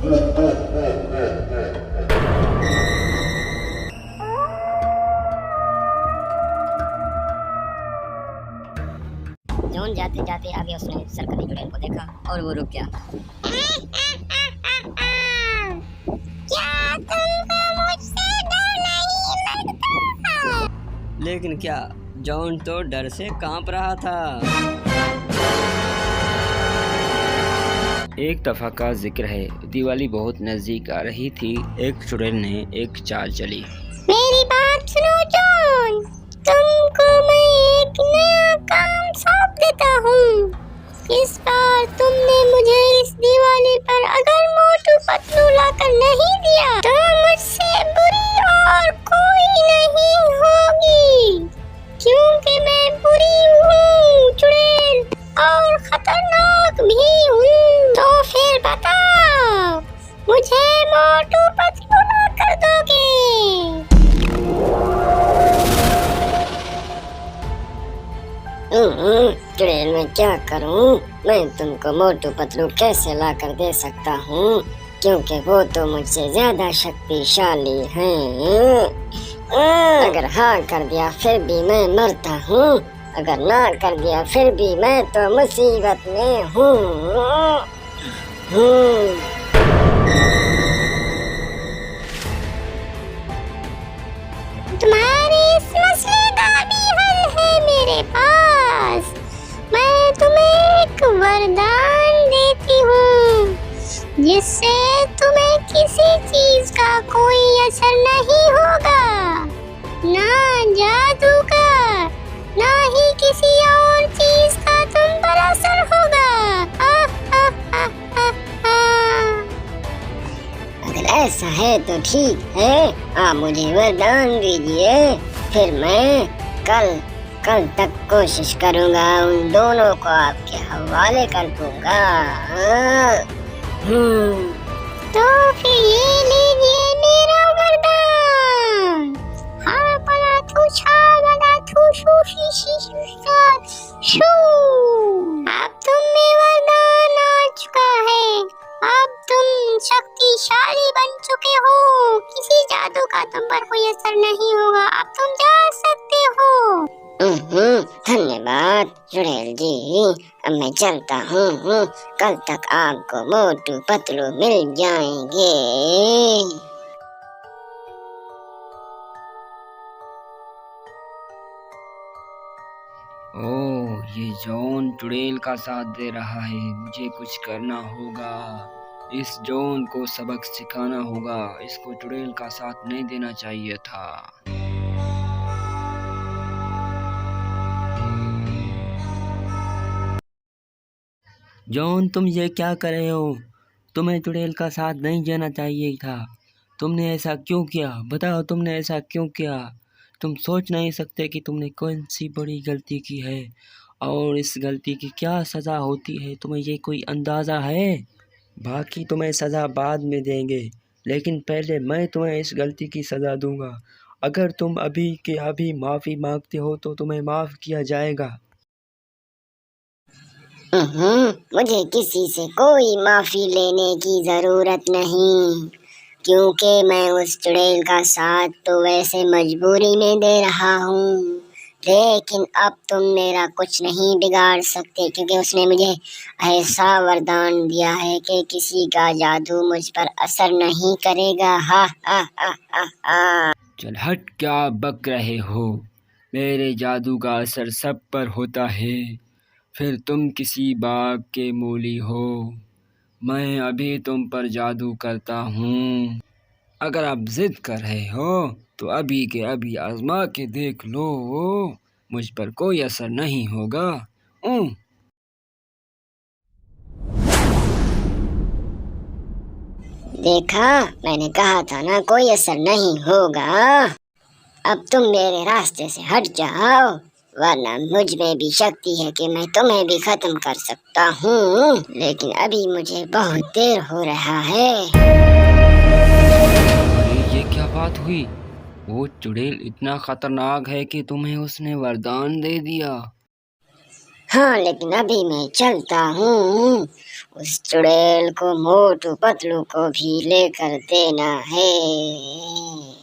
John जाते जाते आगे उसने सरकती चुड़ैल को देखा और वो रुक गया। क्या तुमको मुझसे डर नहीं लगता? लेकिन क्या जॉन तो डर से कांप रहा था। एक दफा का जिक्र है, दिवाली बहुत नजदीक आ रही थी। एक चुड़ैल ने एक चाल चली। मेरी बात सुनो जॉन, तुमको मैं एक नया काम सौंप देता हूँ। इस बार तुमने मुझे इस दिवाली पर अगर मोटू पतलू लाकर नहीं दिया तो मुझसे बुरी और कोई नहीं होगी, क्योंकि मैं बुरी हूँ चुड़ैल और खतरनाक भी हूँ। तो फिर बताओ, मुझे मोटू पतलू ला कर दोगे? चुड़ैल मैं क्या करूं? मैं तुमको मोटू पतलू कैसे ला कर दे सकता हूँ, क्योंकि वो तो मुझसे ज्यादा शक्तिशाली हैं। अगर हाँ कर दिया फिर भी मैं मरता हूँ, अगर ना कर दिया फिर भी मैं तो मुसीबत में हूँ। तुम्हारे इस मसले का भी हल है मेरे पास। मैं तुम्हें एक वरदान देती हूँ, जिससे तुम्हें किसी चीज का कोई असर नहीं होगा, ना जादू का, ना ही किसी और चीज का तुम पर असर होगा। अगर ऐसा है तो ठीक है, आप मुझे वरदान दीजिए, फिर मैं कल तक कोशिश करूँगा उन दोनों को आपके हवाले कर दूँगा। तो फिर ये लीजिए मेरा वरदान। हाँ पला तू छा बला तू शू शी शी शू। अब तुम में वरदान आ चुका है, अब तुम शक्तिशाली बन चुके हो, किसी जादू का तुम पर कोई असर नहीं होगा, अब तुम जा सकते हो। धन्यवाद चुड़ैल जी, अब मैं चलता हूँ। कल तक आपको मोटू पतलू मिल जाएंगे। ओह, ये जॉन चुड़ैल का साथ दे रहा है, मुझे कुछ करना होगा। इस जॉन को सबक सिखाना होगा, इसको चुड़ैल का साथ नहीं देना चाहिए था। जॉन, तुम ये क्या कर रहे हो? तुम्हें चुड़ैल का साथ नहीं देना चाहिए था। तुमने ऐसा क्यों किया? बताओ, तुमने ऐसा क्यों किया? तुम सोच नहीं सकते कि तुमने कौन सी बड़ी गलती की है और इस गलती की क्या सज़ा होती है? तुम्हें ये कोई अंदाज़ा है? बाकी तुम्हें सज़ा बाद में देंगे, लेकिन पहले मैं तुम्हें इस गलती की सज़ा दूंगा। अगर तुम अभी के अभी माफ़ी मांगते हो तो तुम्हें माफ़ किया जाएगा। मुझे किसी से कोई माफी लेने की जरूरत नहीं, क्योंकि मैं उस चुड़ैल का साथ तो वैसे मजबूरी में दे रहा हूँ, लेकिन अब तुम मेरा कुछ नहीं बिगाड़ सकते, क्योंकि उसने मुझे ऐसा वरदान दिया है कि किसी का जादू मुझ पर असर नहीं करेगा। हा हा हा हा हा। चल हट, क्या बक रहे हो? मेरे जादू का असर सब पर होता है, फिर तुम किसी बाग के मूली हो। मैं अभी तुम पर जादू करता हूँ। अगर आप जिद कर रहे हो तो अभी के अभी आजमा के देख लो, मुझ पर कोई असर नहीं होगा। देखा, मैंने कहा था ना कोई असर नहीं होगा। अब तुम मेरे रास्ते से हट जाओ, वरना मुझ में भी शक्ति है कि मैं तुम्हें भी खत्म कर सकता हूँ, लेकिन अभी मुझे बहुत देर हो रहा है। अरे ये क्या बात हुई? वो चुड़ैल इतना खतरनाक है कि तुम्हें उसने वरदान दे दिया। हाँ, लेकिन अभी मैं चलता हूँ। उस चुड़ैल को मोटू पतलू को भी लेकर देना है।